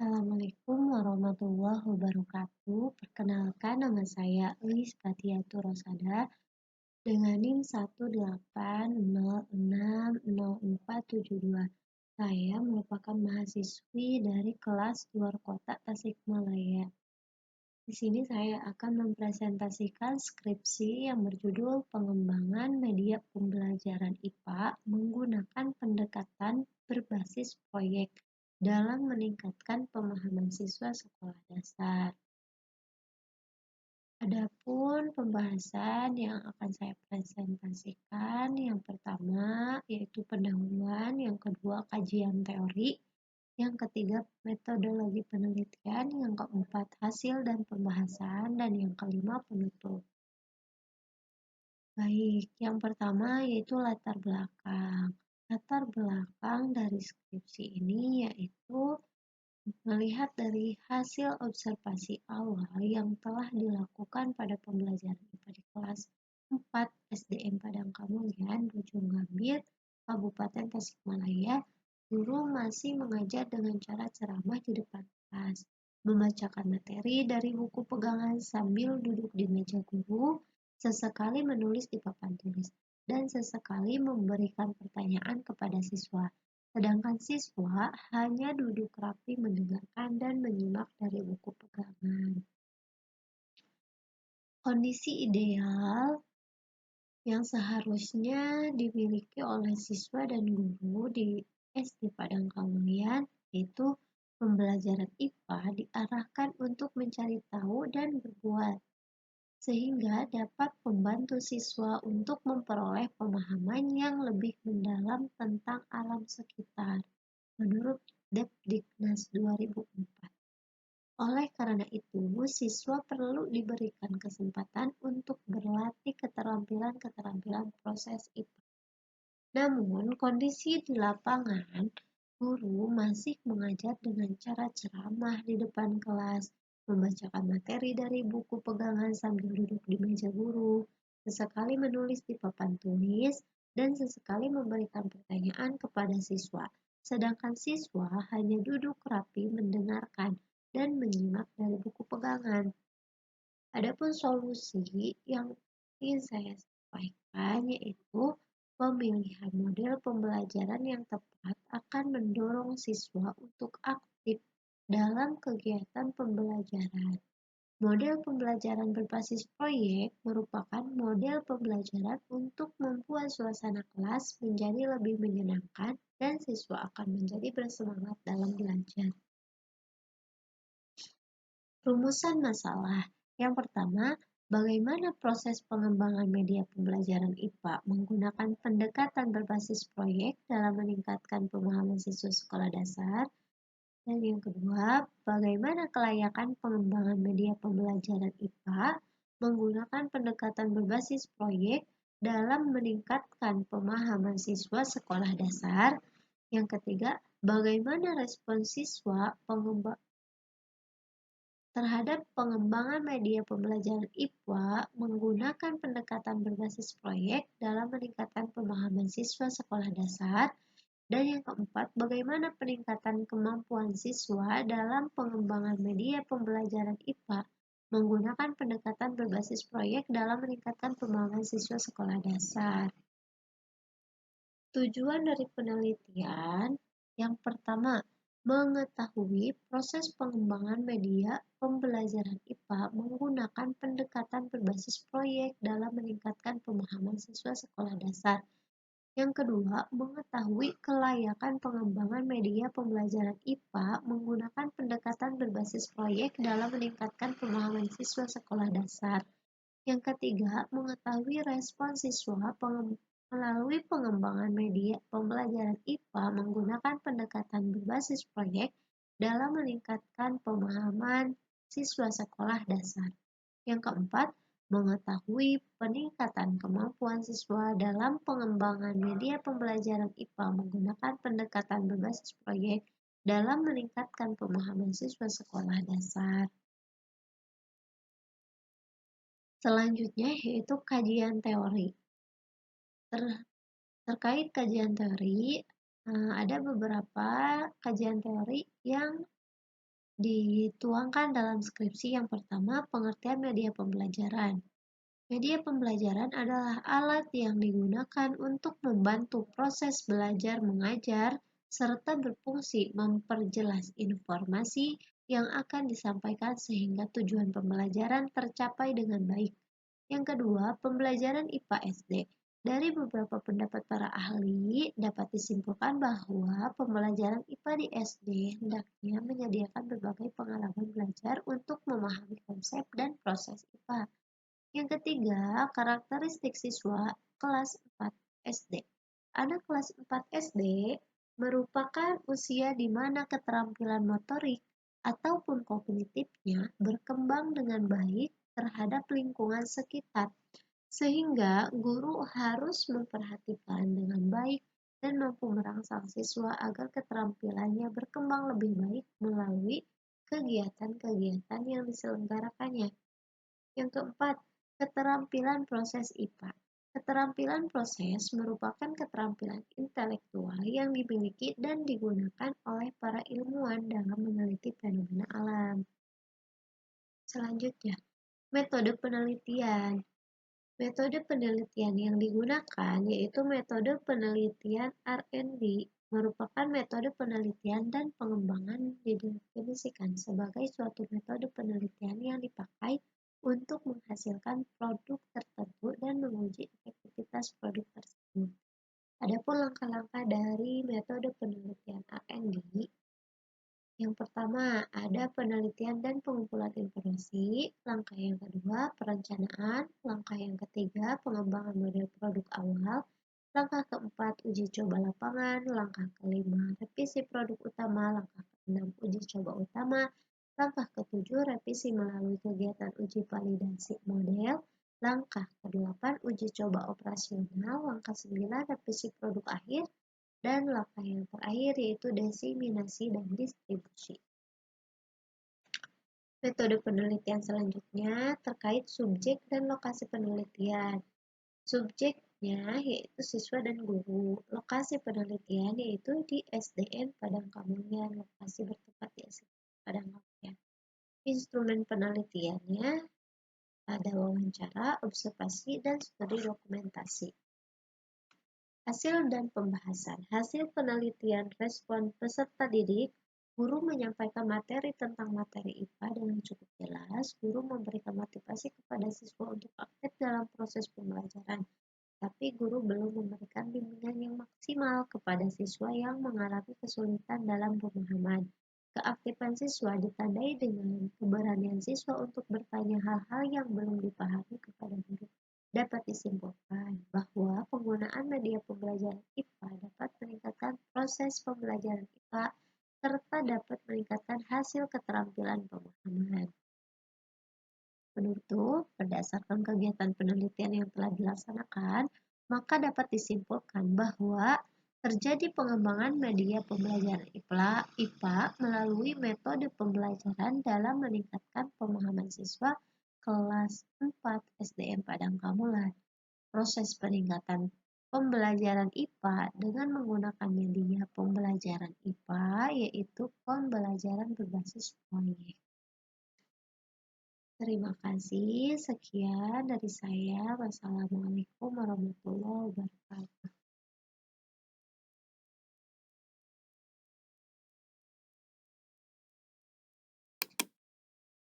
Assalamualaikum warahmatullahi wabarakatuh. Perkenalkan nama saya Lis Patiatu Rosada dengan NIM 180604042. Saya merupakan mahasiswi dari kelas luar kota Tasikmalaya. Di sini saya akan mempresentasikan skripsi yang berjudul Pengembangan Media Pembelajaran IPA menggunakan pendekatan berbasis proyek dalam meningkatkan pemahaman siswa sekolah dasar. Adapun pembahasan yang akan saya presentasikan, yang pertama yaitu pendahuluan, yang kedua kajian teori, yang ketiga metodologi penelitian, yang keempat hasil dan pembahasan, dan yang kelima penutup. Baik, yang pertama yaitu latar belakang. Latar belakang dari skripsi ini yaitu melihat dari hasil observasi awal yang telah dilakukan pada pembelajaran IPA di kelas 4 SDN Padang Kamulian, Bojong Gambir, Kabupaten Tasikmalaya, guru masih mengajar dengan cara ceramah di depan kelas, membacakan materi dari buku pegangan sambil duduk di meja guru, sesekali menulis di papan tulis, dan sesekali memberikan pertanyaan kepada siswa. Sedangkan siswa hanya duduk rapi mendengarkan dan menyimak dari buku pegangan. Kondisi ideal yang seharusnya dimiliki oleh siswa dan guru di SD Padang Kamulian yaitu pembelajaran IPA diarahkan untuk mencari tahu dan berbuat, sehingga dapat membantu siswa untuk memperoleh pemahaman yang lebih mendalam tentang alam sekitar, menurut Depdiknas 2004. Oleh karena itu, siswa perlu diberikan kesempatan untuk berlatih keterampilan-keterampilan proses IPA. Namun, kondisi di lapangan, guru masih mengajar dengan cara ceramah di depan kelas, membacakan materi dari buku pegangan sambil duduk di meja guru, sesekali menulis di papan tulis, dan sesekali memberikan pertanyaan kepada siswa. Sedangkan siswa hanya duduk rapi mendengarkan dan menyimak dari buku pegangan. Adapun solusi yang ingin saya sampaikan yaitu pemilihan model pembelajaran yang tepat akan mendorong siswa untuk aktif dalam kegiatan pembelajaran. Model pembelajaran berbasis proyek merupakan model pembelajaran untuk membuat suasana kelas menjadi lebih menyenangkan dan siswa akan menjadi bersemangat dalam belajar. Rumusan masalah. Yang pertama, bagaimana proses pengembangan media pembelajaran IPA menggunakan pendekatan berbasis proyek dalam meningkatkan pemahaman siswa sekolah dasar? Dan yang kedua, bagaimana kelayakan pengembangan media pembelajaran IPA menggunakan pendekatan berbasis proyek dalam meningkatkan pemahaman siswa sekolah dasar? Yang ketiga, bagaimana respon siswa terhadap pengembangan media pembelajaran IPA menggunakan pendekatan berbasis proyek dalam meningkatkan pemahaman siswa sekolah dasar. Dan yang keempat, bagaimana peningkatan kemampuan siswa dalam pengembangan media pembelajaran IPA menggunakan pendekatan berbasis proyek dalam meningkatkan pemahaman siswa sekolah dasar. Tujuan dari penelitian yang pertama, mengetahui proses pengembangan media pembelajaran IPA menggunakan pendekatan berbasis proyek dalam meningkatkan pemahaman siswa sekolah dasar. Yang kedua, mengetahui kelayakan pengembangan media pembelajaran IPA menggunakan pendekatan berbasis proyek dalam meningkatkan pemahaman siswa sekolah dasar. Yang ketiga, mengetahui respon siswa melalui pengembangan media pembelajaran IPA menggunakan pendekatan berbasis proyek dalam meningkatkan pemahaman siswa sekolah dasar. Yang keempat, mengetahui peningkatan kemampuan siswa dalam pengembangan media pembelajaran IPA menggunakan pendekatan berbasis proyek dalam meningkatkan pemahaman siswa sekolah dasar. Selanjutnya yaitu kajian teori. Terkait kajian teori, ada beberapa kajian teori yang dituangkan dalam skripsi. Yang pertama, pengertian media pembelajaran. Media pembelajaran adalah alat yang digunakan untuk membantu proses belajar mengajar serta berfungsi memperjelas informasi yang akan disampaikan sehingga tujuan pembelajaran tercapai dengan baik. Yang kedua, pembelajaran IPA SD. Dari beberapa pendapat para ahli, dapat disimpulkan bahwa pembelajaran IPA di SD hendaknya menyediakan berbagai pengalaman belajar untuk memahami konsep dan proses IPA. Yang ketiga, karakteristik siswa kelas 4 SD. Anak kelas 4 SD merupakan usia di mana keterampilan motorik ataupun kognitifnya berkembang dengan baik terhadap lingkungan sekitar, sehingga guru harus memperhatikan dengan baik dan mampu merangsang siswa agar keterampilannya berkembang lebih baik melalui kegiatan-kegiatan yang diselenggarakannya. Yang keempat, keterampilan proses IPA. Keterampilan proses merupakan keterampilan intelektual yang dimiliki dan digunakan oleh para ilmuwan dalam meneliti fenomena alam. Selanjutnya, metode penelitian. Metode penelitian yang digunakan yaitu metode penelitian R&D, merupakan metode penelitian dan pengembangan didefinisikan sebagai suatu metode penelitian yang dipakai untuk menghasilkan produk tertentu dan menguji efektivitas produk tersebut. Adapun langkah-langkah dari metode penelitian R&D, yang pertama, ada penelitian dan pengumpulan informasi. Langkah yang kedua, perencanaan. Langkah yang ketiga, pengembangan model produk awal. Langkah keempat, uji coba lapangan. Langkah kelima, revisi produk utama. Langkah keenam, uji coba utama. Langkah ketujuh, revisi melalui kegiatan uji validasi model. Langkah kedelapan, uji coba operasional. Langkah sembilan, revisi produk akhir. Dan langkah yang terakhir yaitu diseminasi dan distribusi. Metode penelitian selanjutnya terkait subjek dan lokasi penelitian. Subjeknya yaitu siswa dan guru. Lokasi penelitian yaitu di SDN Padang Kamulian. Lokasi bertempat di SDN Padang Kamulian. Instrumen penelitiannya ada wawancara, observasi, dan studi dokumentasi. Hasil dan pembahasan. Hasil penelitian respon peserta didik. Guru menyampaikan materi tentang materi IPA dengan cukup jelas. Guru memberikan motivasi kepada siswa untuk aktif dalam proses pembelajaran. Tapi guru belum memberikan bimbingan yang maksimal kepada siswa yang mengalami kesulitan dalam pemahaman. Keaktifan siswa ditandai dengan keberanian siswa untuk bertanya hal-hal yang belum dipahami kepada guru. Dapat disimpulkan bahwa penggunaan media pembelajaran IPA dapat meningkatkan proses pembelajaran IPA serta dapat meningkatkan hasil keterampilan pemahaman. Penutup, berdasarkan kegiatan penelitian yang telah dilaksanakan, maka dapat disimpulkan bahwa terjadi pengembangan media pembelajaran IPA melalui metode pembelajaran dalam meningkatkan pemahaman siswa kelas 4 SDN Padang Kamulan. Proses peningkatan pembelajaran IPA dengan menggunakan media pembelajaran IPA yaitu pembelajaran berbasis proyek. Terima kasih. Sekian dari saya. Wassalamualaikum warahmatullahi wabarakatuh.